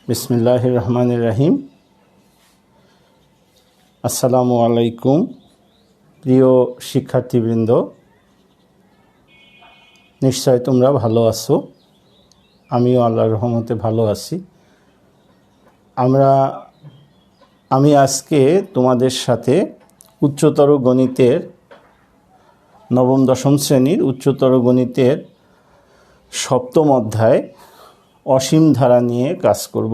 বিসমিল্লাহির রহমানির রহিম। আসসালামু আলাইকুম প্রিয় শিক্ষার্থীবৃন্দ, নিশ্চয় তোমরা ভালো আছো। আমিও আল্লাহর রহমতে ভালো আছি। আমি আজকে তোমাদের সাথে উচ্চতর গণিতের নবম দশম শ্রেণীর উচ্চতর গণিতের সপ্তম অধ্যায় অসীম ধারা নিয়ে কাজ করব।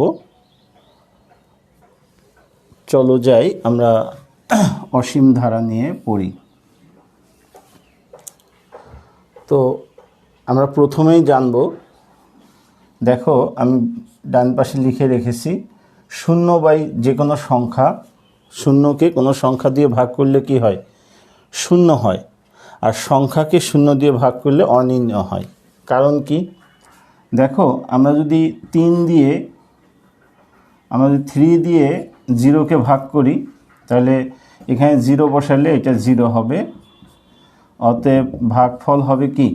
চলো যাই আমরা অসীম ধারা নিয়ে পড়ি। তো আমরা প্রথমেই জানব, দেখো আমি ডান পাশে লিখে রেখেছি শূন্য বাই যে কোনো সংখ্যা, শূন্যকে কোনো সংখ্যা দিয়ে ভাগ করলে কি হয়? শূন্য হয়। আর সংখ্যাকে শূন্য দিয়ে ভাগ করলে অনির্ণয় হয়। কারণ কি? দেখো আমরা যদি 3 দিয়ে 0কে ভাগ করি, তাহলে এখানে 0 বসালে এটা 0 হবে। অতএব ভাগফল হবে কি?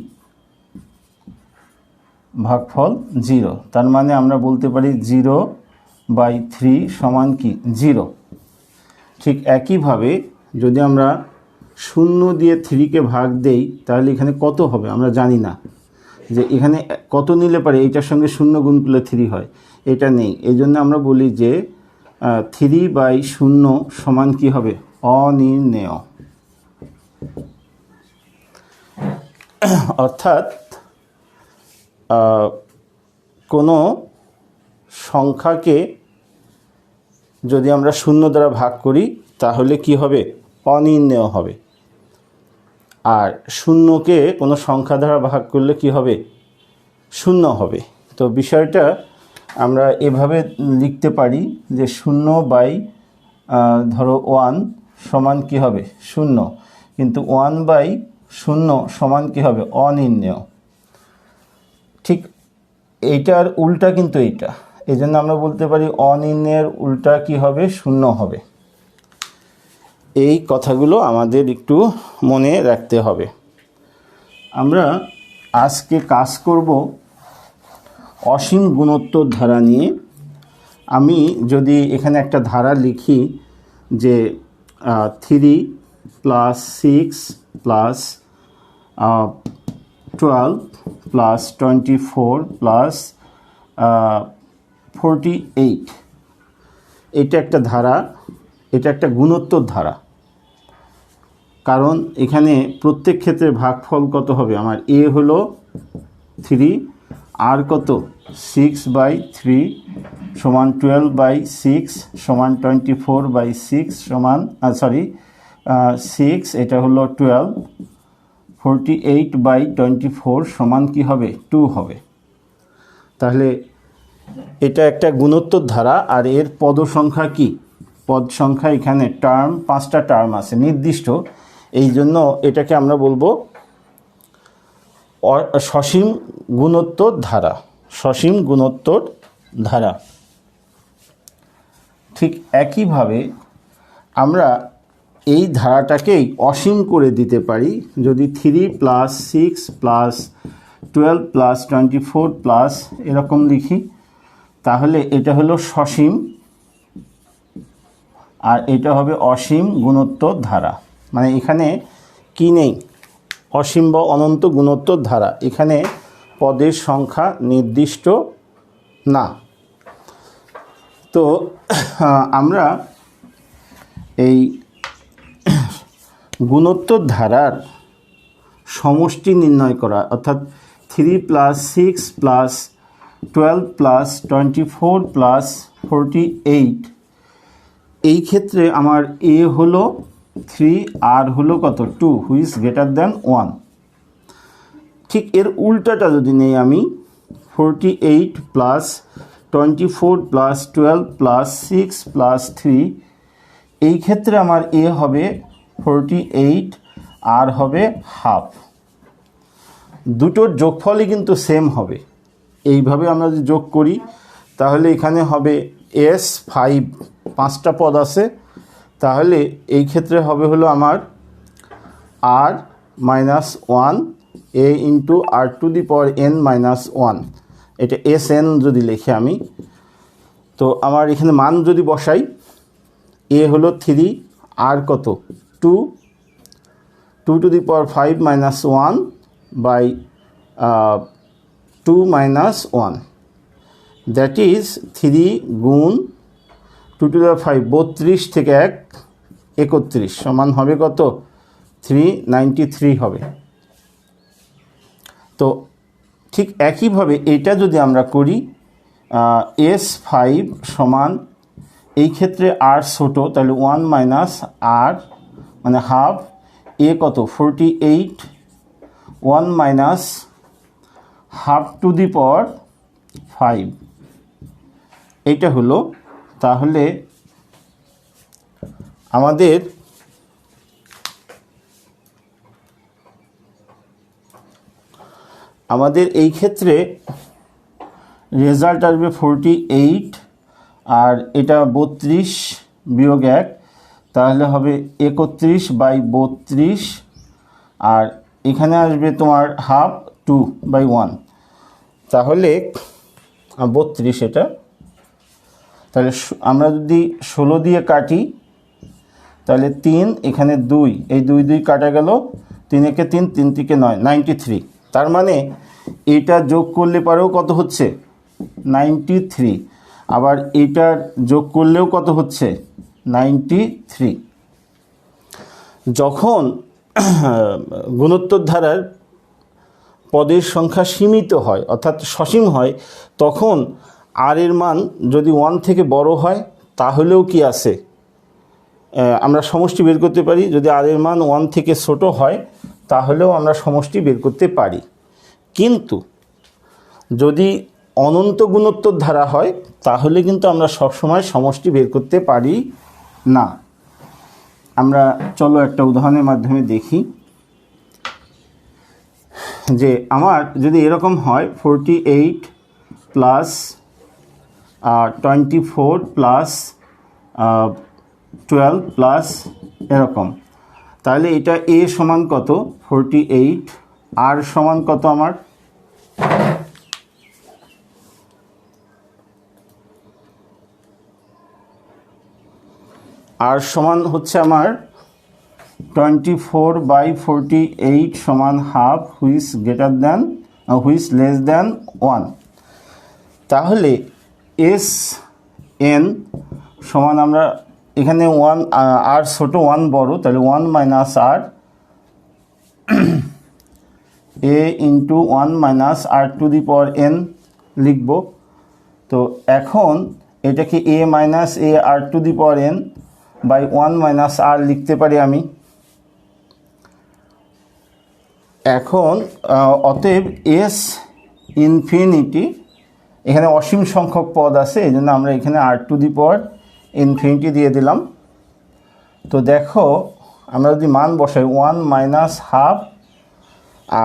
ভাগফল 0। তার মানে আমরা বলতে পারি 0/3 সমান কি? 0। ঠিক একইভাবে যদি আমরা 0 দিয়ে 3কে ভাগ দেই, তাহলে এখানে কত হবে আমরা জানি না। যে এখানে কত নিলে পারে এইটার সঙ্গে 0 গুণ করলে 3 হয়, এটা নেই। এই জন্য আমরা বলি যে 3/0 সমান কি হবে? অনির্ণেয়। অর্থাৎ কোনো সংখ্যাকে যদি আমরা 0 দ্বারা ভাগ করি তাহলে কি হবে? অনির্ণেয় হবে। আর 0কে কোনো সংখ্যা দ্বারা ভাগ করলে কি হবে? 0 হবে। তো বিষয়টা আমরা এভাবে লিখতে পারি যে 0/1 সমান কি হবে? 0। কিন্তু 1/0 সমান কি হবে? অনির্ণেয়। ঠিক এইটার উল্টা কিন্তু এইটা। এই জন্য আমরা বলতে পারি অনির্ণয়ের উল্টা কি হবে? 0 হবে। এই কথাগুলো আমাদের একটু মনে রাখতে হবে। আমরা আজকে কাজ করব অসীম গুণোত্তর ধারা নিয়ে। আমি যদি এখানে একটা ধারা লিখি যে 3 + 6 + 12 + 24 + 48, এটা একটা ধারা, এটা একটা গুণোত্তর ধারা। কারণ এখানে প্রত্যেক ক্ষেত্রে ভাগফল কত হবে? আমার a হলো 3, আর কত? 6/3 সমান 12/6 সমান 24/6 সমান 6, এটা হলো 12, 48/24 সমান কি হবে? 2 হবে। তাহলে এটা একটা গুণোত্তর ধারা। আর এর পদ সংখ্যা কি? পদ সংখ্যা এখানে টার্ম 5টা টার্ম আছে নির্দিষ্ট। এই জন্য এটাকে আমরা বলবো সসীম গুণোত্তর ধারা। সসীম গুণোত্তর ধারা। ঠিক একইভাবে আমরা এই ধারাটাকেই অসীম করে দিতে পারি। যদি 3 + 6 + 12 + 24 প্লাস এরকম লিখি, তাহলে এটা হলো সসীম আর এটা হবে অসীম গুণোত্তর ধারা। মানে এখানে কি নেই? অসীম বা অনন্ত গুণোত্তর ধারা। এখানে পদের সংখ্যা নির্দিষ্ট না। তো আমরা এই গুণোত্তর ধারার সমষ্টি নির্ণয় করা, অর্থাৎ 3 + 6 + 12 + 24 + 48, এই ক্ষেত্রে আমার a হলো 3, আর হলো কত? 2, হুইচ গ্রেটার দ্যান 1। ঠিক এর উল্টাটা যদি নেই আমি, 48 + 24 + 12 + 6 + 3, এই ক্ষেত্রে আমার a হবে 48, আর হবে হাফ। দুটোর যোগফলই কিন্তু সেম হবে। এইভাবে আমরা যদি যোগ করি তাহলে এখানে হবে S5, 5টা পদ আছে। তাহলে এই ক্ষেত্রে হবে হলো আমার r-1 a × r⁴ n - 1। এটা SN যদি লিখি আমি, তো আমার এখানে মান যদি বসাই, এ হলো 3, আর কত 2, 2 to the power 5 minus 1 by 2 minus 1, that is 3 গুণ 2 টু দি পাওয়ার 5, 32 থেকে 1 31 সমান হবে কত 393 হবে। তো ঠিক একইভাবে এটা যদি আমরা করি, S5 সমান এই ক্ষেত্রে আর ছোটো, তাহলে 1 মাইনাস আর মানে হাফ, এ কত 48, 1 minus half to the power 5, এইটা হলো। তাহলে আমাদের এই ক্ষেত্রে রেজাল্ট আসবে 48, আর এটা 32 বিয়োগ 1, তাহলে হবে 31 বাই 32, আর এখানে আসবে তোমার হাফ 2 বাই 1, তাহলে 32 এটা। তাহলে আমরা যদি 16 দিয়ে কাটি, তাহলে 3 এখানে 2, এই 2 2 কাটা গেল, 3 একে 3, 3 থেকে 9, 93। তার মানে এটা যোগ করলে পরেও কত হচ্ছে 93, আবার এটার যোগ করলেও কত হচ্ছে 93। যখন গুণোত্তর ধারার পদের সংখ্যা সীমিত হয় অর্থাৎ সসীম হয়, তখন আর এর মান যদি 1 থেকে বড় হয় তাহলেও কি আছে আমরা সমষ্টি বের করতে পারি। যদি আর এর মান 1 থেকে ছোট হয় তাহলেও আমরা সমষ্টি বের করতে পারি। কিন্তু যদি অনন্ত গুণোত্তর ধারা হয় তাহলে কিন্তু আমরা সবসময় সমষ্টি বের করতে পারি না। আমরা চলো একটা উদাহরণের মাধ্যমে দেখি যে আমার যদি এরকম হয় 48 প্লাস 24 প্লাস 12 প্লাস এরকম, তাহলে এটা এ সমান কত 48, আর সমান কত আমার আর সমান হচ্ছে আমার 24 বাই 48 সমান হাফ, হুইচ লেস দ্যান 1। তাহলে এস এন সমান আমরা এখানে 1 আর ছোট 1 বড়, তাহলে 1 minus R A into 1 minus R to the power N লিখব। তো এখন এটাকে A minus A R to the power N by 1 minus R লিখতে পারি আমি। এখন অতএব এস ইনফিনিটি, এখানে অসীম সংখ্যক পদ আছে, এই জন্য আমরা এখানে আর টু দি পাওয়ার ইনফিনিটি দিয়ে দিলাম। তো দেখো আমরা যদি মান বসাই 1 মাইনাস হাফ,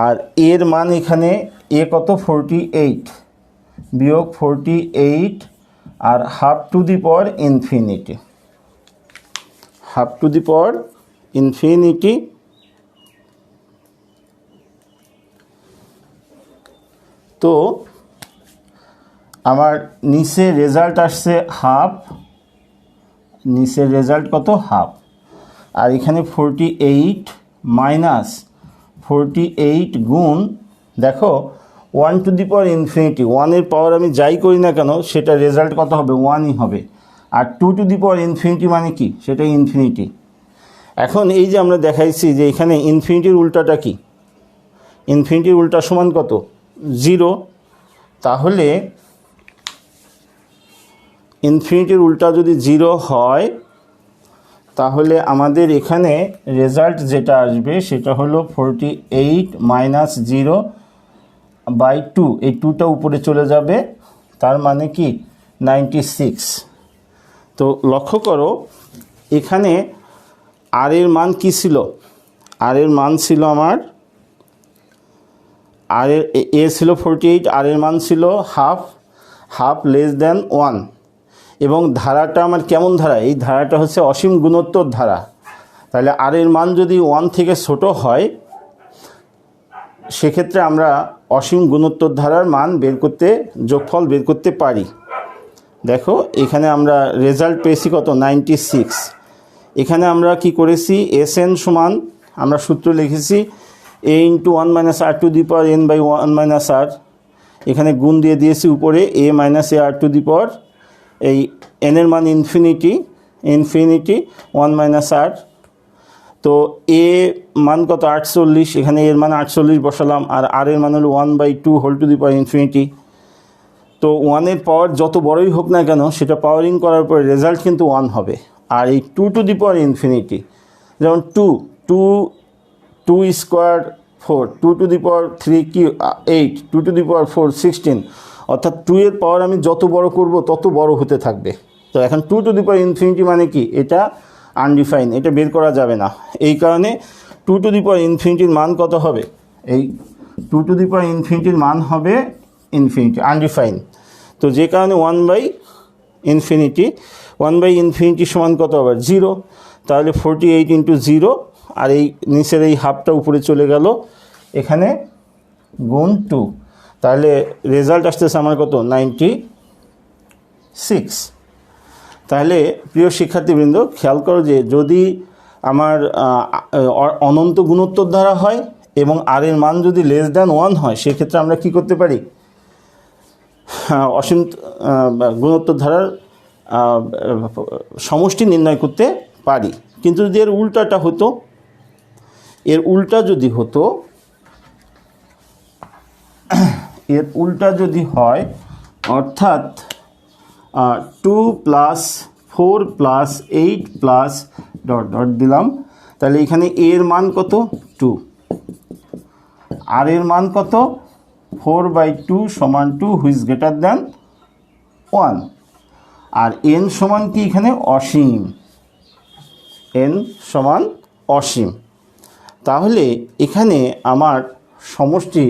আর এর মান এখানে এ কত 48 বিয়োগ 48, আর half to the power infinity, half to the power infinity. তো আমার নিচে রেজাল্ট আসছে হাফ, নিচের রেজাল্ট কত হাফ, আর এখানে 48 মাইনাস 48 গুণ দেখো 1 টু দি পাওয়ার ইনফিনিটি, 1-এর পাওয়ার আমি যাই করি না কেন সেটা রেজাল্ট কত হবে 1ই হবে, আর 2 টু দি পাওয়ার ইনফিনিটি মানে কি সেটা ইনফিনিটি। এখন এই যে আমরা দেখাইছি যে এখানে ইনফিনিটির উল্টাটা কি, ইনফিনিটির উল্টা সমান কত 0, তাহলে ইনফিনিটির উল্টা যদি 0 হয় তাহলে আমাদের এখানে রেজাল্ট যেটা আসবে সেটা হলো 48 মাইনাস 0 বাই 2, এই 2টা উপরে চলে যাবে, তার মানে কি 96। তো লক্ষ্য করো এখানে আর এর মান কি ছিল, আর এর মান ছিল আমার আর এ ছিল 48, আর এর মান ছিল হাফ লেস দ্যান 1, এবং ধারাটা আমার কেমন ধারা, এই ধারাটা হচ্ছে অসীম গুণোত্তর ধারা। তাহলে আর এর মান যদি 1 থেকে ছোট হয় সেক্ষেত্রে আমরা অসীম গুণোত্তর ধারার মান বের করতে, যোগফল বের করতে পারি। দেখো এখানে আমরা রেজাল্ট পেয়েছি কত 96। এখানে আমরা কি করেছি Sn সমান আমরা সূত্র লিখেছি a × 1 - r to the power n by 1 - r, এখানে গুণ দিয়ে দিয়েছি উপরে a - ar টু দি পাওয়ার এই n এর মান ইনফিনিটি 1 - r। তো a মান কত 48, এখানে এর মান 48 বসালাম, আর r এর মান হলো 1/2 whole to the power infinity. তো 1-এর পাওয়ার যত বড়ই হোক না কেন সেটা পাওয়ারিং করার পরে রেজাল্ট কিন্তু 1 হবে। আর এই 2 টু দি পাওয়ার ইনফিনিটি, যেমন 2 স্কোয়ার 4, 2 টু দি পাওয়ার 3 কি 8, 2 টু দি পাওয়ার 4 16, অর্থাৎ 2 এর পাওয়ার আমি যত বড় করব তত বড় হতে থাকবে। তো এখন 2 টু দি পাওয়ার ইনফিনিটি মানে কি, এটা আনডিফাইন, এটা বের করা যাবে না। এই কারণে 2 টু দি পাওয়ার ইনফিনিটির মান কত হবে, এই 2 টু দি পাওয়ার ইনফিনিটির মান হবে ইনফিনিটি, আনডিফাইন। তো যে কারণে 1/ইনফিনিটি সমান কত আবার 0, তাহলে 48 × 0, আর এই নিচের এই হাফটা উপরে চলে গেল, এখানে গুণ 2, তাহলে রেজাল্ট আসতেছে আমার কত 96। তাহলে প্রিয় শিক্ষার্থীবৃন্দ খেয়াল করো যে যদি আমার অনন্ত গুণোত্তর ধারা হয় এবং আর এর মান যদি <1 হয়, সেক্ষেত্রে আমরা কি করতে পারি, অসীম গুণোত্তর ধারার সমষ্টি নির্ণয় করতে পারি। কিন্তু যদি এর উল্টাটা হতো, এর উল্টা যদি হয় অর্থাৎ 2 + 4 + 8 + ... দিলাম, তাহলে এখানে এর মান কত 2, আর এর মান কত 4/2 = 2 হুইচ গ্রেটার দ্যান 1, আর n সমান কি এখানে অসীম, n সমান অসীম। তাহলে এখানে আমার সমষ্টি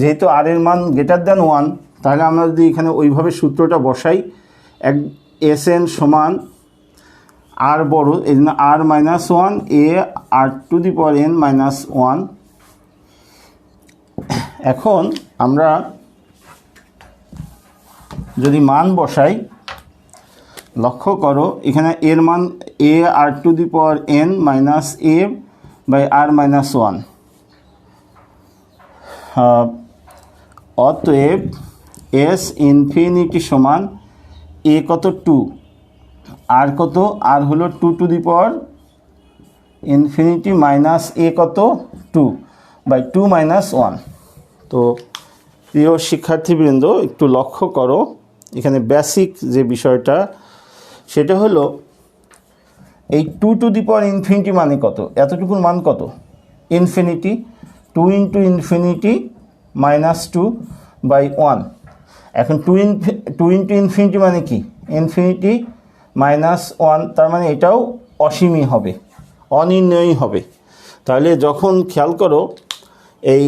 যেহেতু আর এর মান গ্রেটার দ্যান 1, তাহলে আমরা যদি এখানে ওইভাবে সূত্রটা বসাই, Sn সমান r বড়, এই জন্য r - 1 a r to the power n - 1। এখন আমরা যদি মান বসাই, লক্ষ্য করো এখানে এর মান a r to the power n - a by r - 1। অতএব S ইনফিনিটি সমান a কত 2, আর কত, আর হলো 2 to the power infinity minus a কত 2/2 - 1। তো প্রিয় শিক্ষার্থীবৃন্দ একটু লক্ষ্য করো, এখানে বেসিক যে বিষয়টা সেটা হলো এই 2 টু দি পাওয়ার ইনফিনিটি মানে কত, এতটুকুর মান কত ইনফিনিটি, 2 × ইনফিনিটি -2/1। এখন 2 × ইনফিনিটি মানে কি ইনফিনিটি -1, তার মানে এটাও অসীমই হবে, অনির্ণয়ই হবে। তাহলে যখন খেয়াল করো এই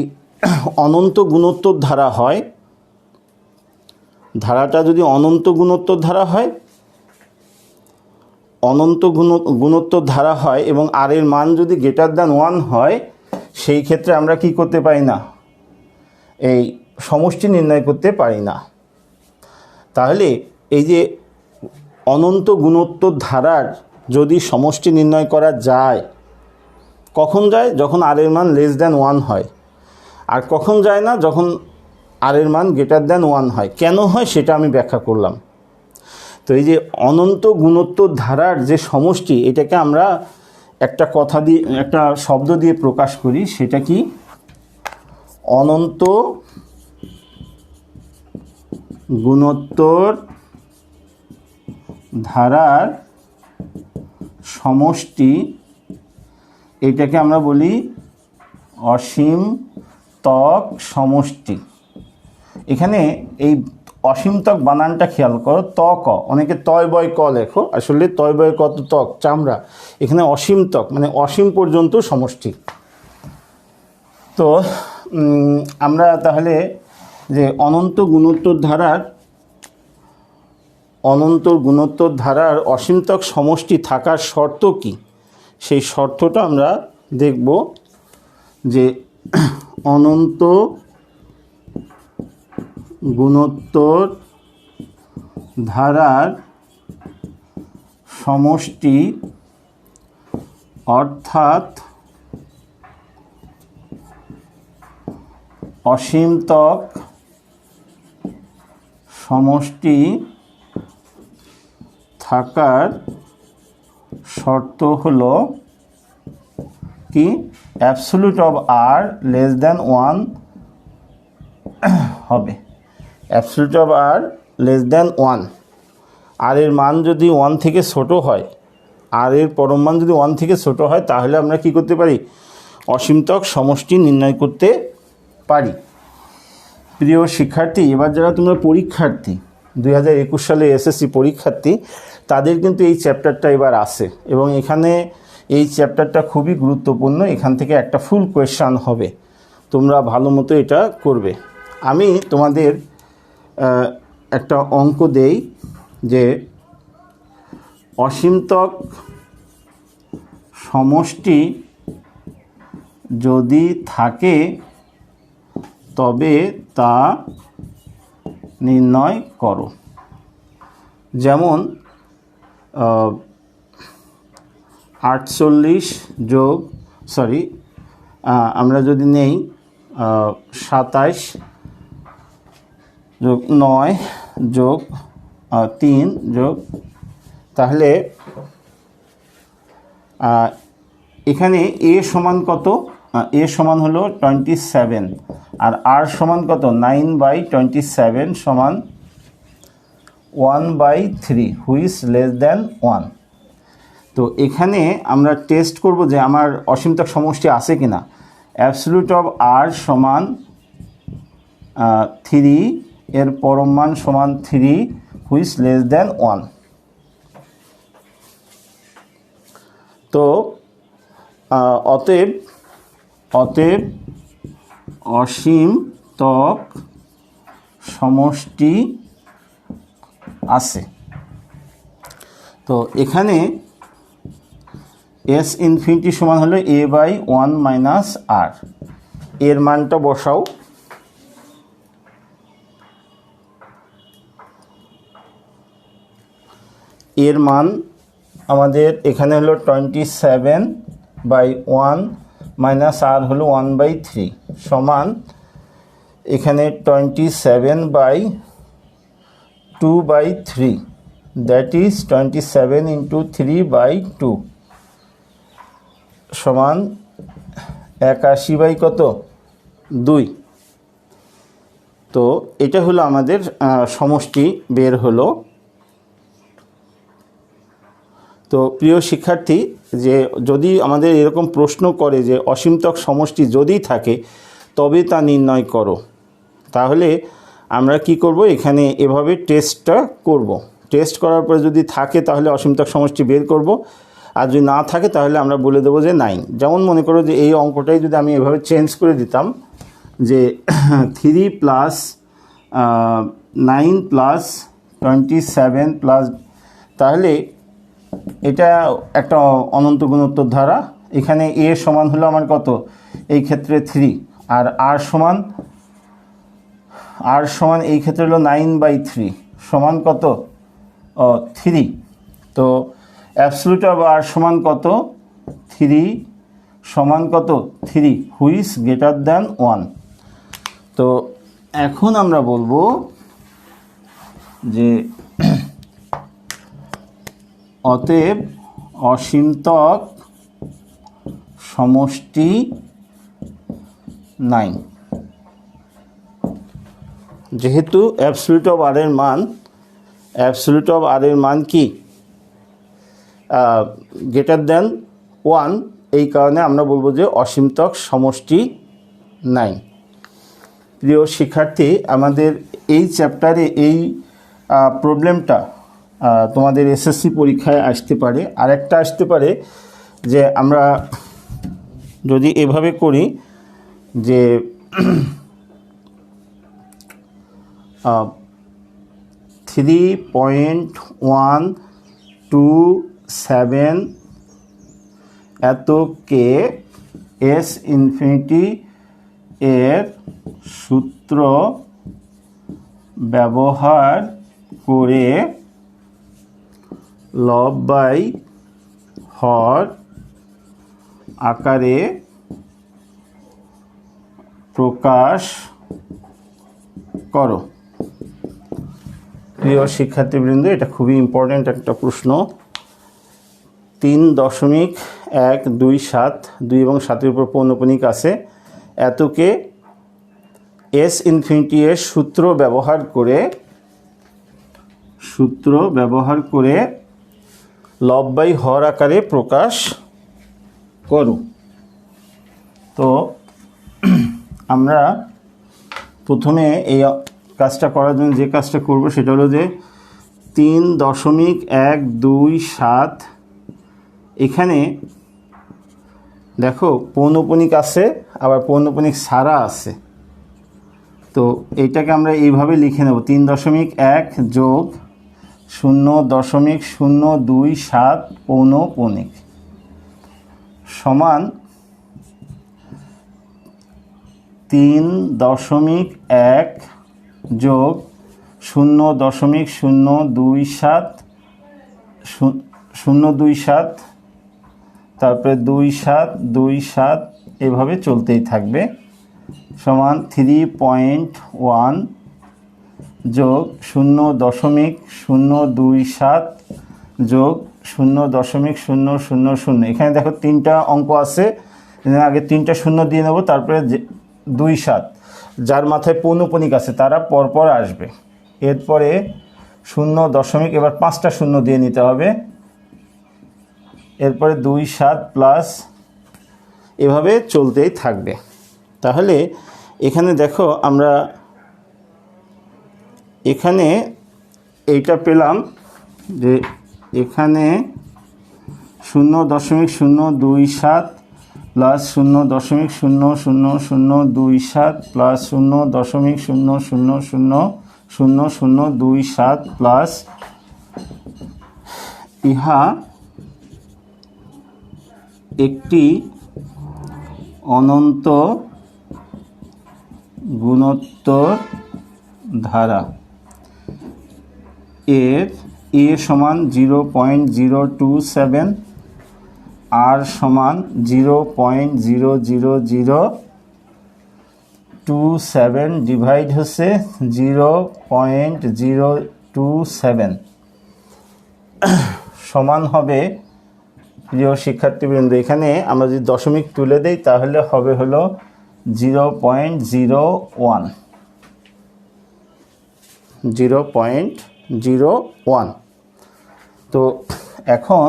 অনন্ত গুণোত্তর ধারা হয়, ধারাটা যদি অনন্ত গুণোত্তর ধারা হয়, গুণোত্তর ধারা হয় এবং আর এর মান যদি গ্রেটার দ্যান 1 হয়, সেই ক্ষেত্রে আমরা কি করতে পারি না, এই সমষ্টি নির্ণয় করতে পারি না। তাহলে এই যে অনন্ত গুণোত্তর ধারার যদি সমষ্টি নির্ণয় করা যায়, কখন যায়, যখন আর এর মান <1 হয়, আর কখন যায় না, যখন আর এর মান গ্রেটার দ্যান 1 হয়। কেন হয় সেটা আমি ব্যাখ্যা করলাম। তো এই যে অনন্ত গুণোত্তর ধারার যে সমষ্টি, এটাকে আমরা একটা কথা দিয়ে, একটা শব্দ দিয়ে প্রকাশ করি, সেটা কি অনন্ত গুণোত্তর ধারার সমষ্টি, এটাকে আমরা বলি অসীমতক সমষ্টি। এখানে এই অসীমতক বানানটা খেয়াল করো, ক, অনেকে তয় বয় ক লেখো, আসলে তয় বয় ক তো ত্বক চামড়া, এখানে অসীমতক মানে অসীম পর্যন্ত সমষ্টি। তো আমরা তাহলে যে অনন্ত গুণোত্তর ধারার অসীমতক সমষ্টি থাকার শর্ত কি, সেই শর্তটা আমরা দেখব। যে অনন্ত গুণোত্তর ধারার সমষ্টি অর্থাৎ অসীমতক সমষ্টি থাকার শর্ত হলো কি absolute of r less than 1 হবে। Absolute of r less than 1, r এর মান যদি 1 থেকে ছোট হয়, আর এর পরম মান যদি 1 থেকে ছোট হয়, তাহলে আমরা কি করতে পারি? অসীমতক সমষ্টি নির্ণয় করতে পারি। প্রিয় শিক্ষার্থী, এবার যারা তোমরা পরীক্ষার্থী 2021 সালে এসএসসি পরীক্ষার্থী, তাদের কিন্তু এই চ্যাপ্টারটা এবার আছে, এবং এখানে এই চ্যাপ্টারটা খুবই গুরুত্বপূর্ণ। এখান থেকে একটা ফুল কোয়েশ্চান হবে, তোমরা ভালো মতো এটা করবে। আমি তোমাদের একটা অঙ্ক দেই যে অসীমতক সমষ্টি যদি থাকে তবে তা নির্ণয় করো। যেমন 48 যোগ আমরা যদি নেই 27 যোগ 9 যোগ 3 যোগ, তাহলে এখানে এ সমান কত? এ সমান হলো 27, আর আর সমান কত? 9/27 সমান 1/3, হুইচ লেস দ্যান 1। তো এখানে আমরা টেস্ট করব যে আমার অসীমতক সমষ্টি আছে কিনা। অ্যাবসলিউট অফ আর সমান 3, এর পরম মান সমান 3, হুইচ লেস দ্যান 1। তো অতএব অসীমতক সমষ্টি আছে। তো এখানে এস ইনফিনিটি সমান হলো a/1 মাইনাস আর। এর মানটা বসাও। এর মান আমাদের এখানে হলো 27/1 মাইনাস আর হলো 1/3 সমান এখানে 27/2/3, দ্যাট ইজ 27 × 3/2 সমান 81 কত? 2। তো এটা হলো আমাদের সমষ্টি বের হলো। তো প্রিয় শিক্ষার্থী, যে যদি আমাদের এরকম প্রশ্ন করে যে অসীমতক সমষ্টি যদি থাকে তবে তা নির্ণয় করো, তাহলে আমরা কি করব? এখানে এভাবে টেস্টটা করব। টেস্ট করার পরে যদি থাকে তাহলে অসীমতক সমষ্টি বের করব, আর যদি না থাকে তাহলে আমরা বলে দেবো যে নাই। যেমন মনে করো যে এই অঙ্কটাই যদি আমি এভাবে চেঞ্জ করে দিতাম যে 3 + 9 + 27 প্লাস, তাহলে এটা একটা অনন্ত গুণোত্তর ধারা। এখানে এ সমান হলো আমার কত? এই ক্ষেত্রে 3, আর আর সমান এই ক্ষেত্রে হলো 9/3 সমান কত? 3। তো অ্যাবসলিউট অফ আর সমান কত? 3 সমান কত? 3, হুইচ গ্রেটার দ্যান 1। তো এখন আমরা বলবো যে অতএব অসীমতক সমষ্টি নাই। যেহেতু অ্যাবসলিউট অফ আর এর মান কি? গ্রেটার দ্যান 1, এই কারণে আমরা বলবো যে অসীমতক সমষ্টি নাই। প্রিয় শিক্ষার্থী, আমাদের এই চ্যাপ্টারে এই প্রবলেমটা তোমাদের এসএসসি পরীক্ষায় আসতে পারে। আরেকটা আসতে পারে যে আমরা যদি এভাবে করি যে 3.127 এতকে এস ইনফিনিটি এর সূত্র ব্যবহার করে লব বাই হর আকারে প্রকাশ করো। প্রিয় শিক্ষার্থীবৃন্দ, এটা খুবই ইম্পর্ট্যান্ট একটা প্রশ্ন। 3.127 2 এবং 7-এর উপর পৌনঃপুনিক আছে, এতকে এস ইনফিনিটি এর সূত্র ব্যবহার করে লব বাই হর আকারে প্রকাশ করো। তো আমরা প্রথমে এই কাজটা করার জন্য যে কাজটা করব সেটা হলো যে 3.127 এখানে দেখো পৌনঃপুনিক আছে, আবার পৌনঃপুনিক ছাড়া আছে। তো এইটাকে আমরা এইভাবে লিখে নেব, 3.1 যোগ 0.027 পৌনঃপুনিক সমান 3.1 যোগ 0.027 তারপরে 27 এভাবে চলতেই থাকবে, সমান 3.1 যোগ 0.027 যোগ 0.000। এখানে দেখো 3টা অঙ্ক আছে, আগে 3টা শূন্য দিয়ে নেব, তারপরে 27 যার মাথায় পৌনঃপুনিক আছে তারা পরপর আসবে। এরপরে 0. এবার 5টা শূন্য দিয়ে নিতে হবে, এরপরে 27 প্লাস এভাবে চলতেই থাকবে। তাহলে এখানে দেখো আমরা এখানে এইটা পেলাম যে এখানে 0.027 প্লাস 0.00027 প্লাস 0.0000027 প্লাস ইহা একটি অনন্ত গুণোত্তর ধারা, এর এ সমান 0.027, আর সমান 0.00027 ডিভাইড হচ্ছে 0.027 সমান হবে, প্রিয় শিক্ষার্থীবৃন্দ, এখানে আমরা যদি দশমিক তুলে দেই তাহলে হবে হলো 0.01। তো এখন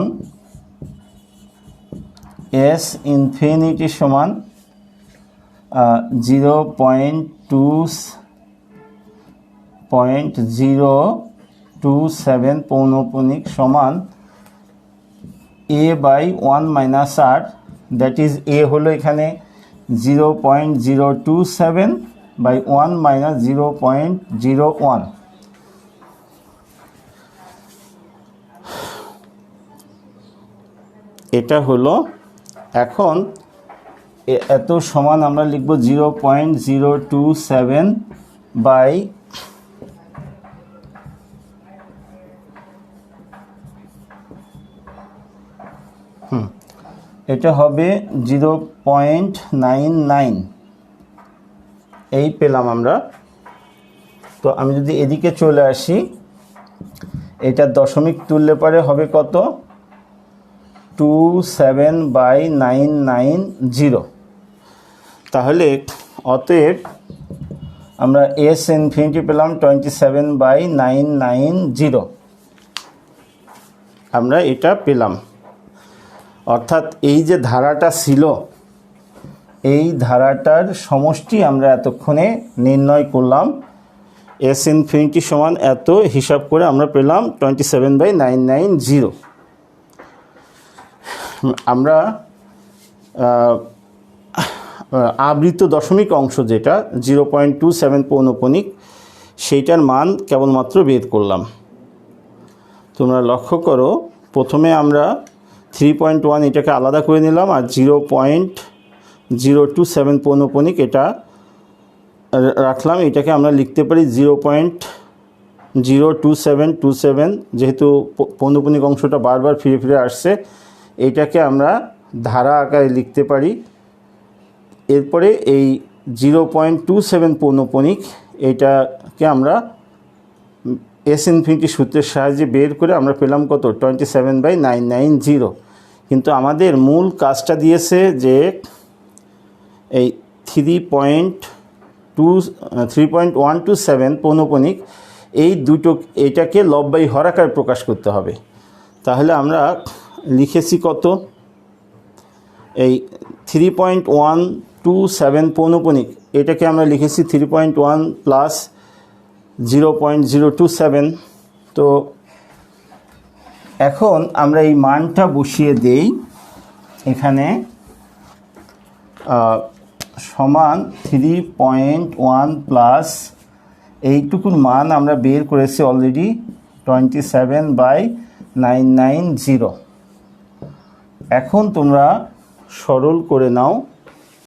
এস ইনফিনিটি সমান 0.027 পৌনঃপুনিক সমান a by 1 minus r, that is a হলো এখানে 0.027 বাই 1 মাইনাস 0.01। এটা হলো, এখন এত সমান আমরা লিখব 0.027 বাই এটা হবে 0.99, এই পেলাম আমরা। তো আমি যদি এদিকে চলে আসি, এটা দশমিক তুললে পরে হবে কত, 27/990। তাহলে অতএব আমরা এস ইনফিনিটি পেলাম 27/990, আমরা এটা পেলাম। অর্থাৎ এই যে ধারাটা ছিল, এই ধারাটার সমষ্টি আমরা এতক্ষণে নির্ণয় করলাম, এস ইনফিনিটি সমান এত হিসাব করে আমরা পেলাম 27/990। আমরা আবৃত দশমিক অংশ যেটা 0.27 পৌনঃপুনিক, সেইটার মান কেবলমাত্র বের করলাম। তোমরা লক্ষ্য করো, প্রথমে আমরা 3.1 এটাকে আলাদা করে নিলাম, আর 0.027 পৌনঃপুনিক এটা রাখলাম। এটাকে আমরা লিখতে পারি 0.2727, যেহেতু পৌনঃপুনিক অংশটা বারবার ফিরে ফিরে আসছে, এইটাকে আমরা ধারা আকারে লিখতে পারি। এরপরে এই 0.27 পৌনঃপুনিক, এইটাকে আমরা এস ইনফিনিটি সূত্রের সাহায্যে বের করে আমরা পেলাম কত, 27/990। কিন্তু আমাদের মূল কাজটা দিয়েছে যে এই 3.127 পৌনঃপুনিক, এই দুটো, এটাকে লব বাই হর আকারে প্রকাশ করতে হবে। তাহলে আমরা লিখেছি কত, এই 3.127 পৌনঃপুনিক, এটাকে আমরা লিখেছি 3.1 প্লাস 0.027। তো এখন আমরা এই মানটা বসিয়ে দেই এখানে, সমান 3.1 প্লাস এইটুকুর মান আমরা বের করেছি অলরেডি 27/990। এখন তোমরা সরল করে নাও।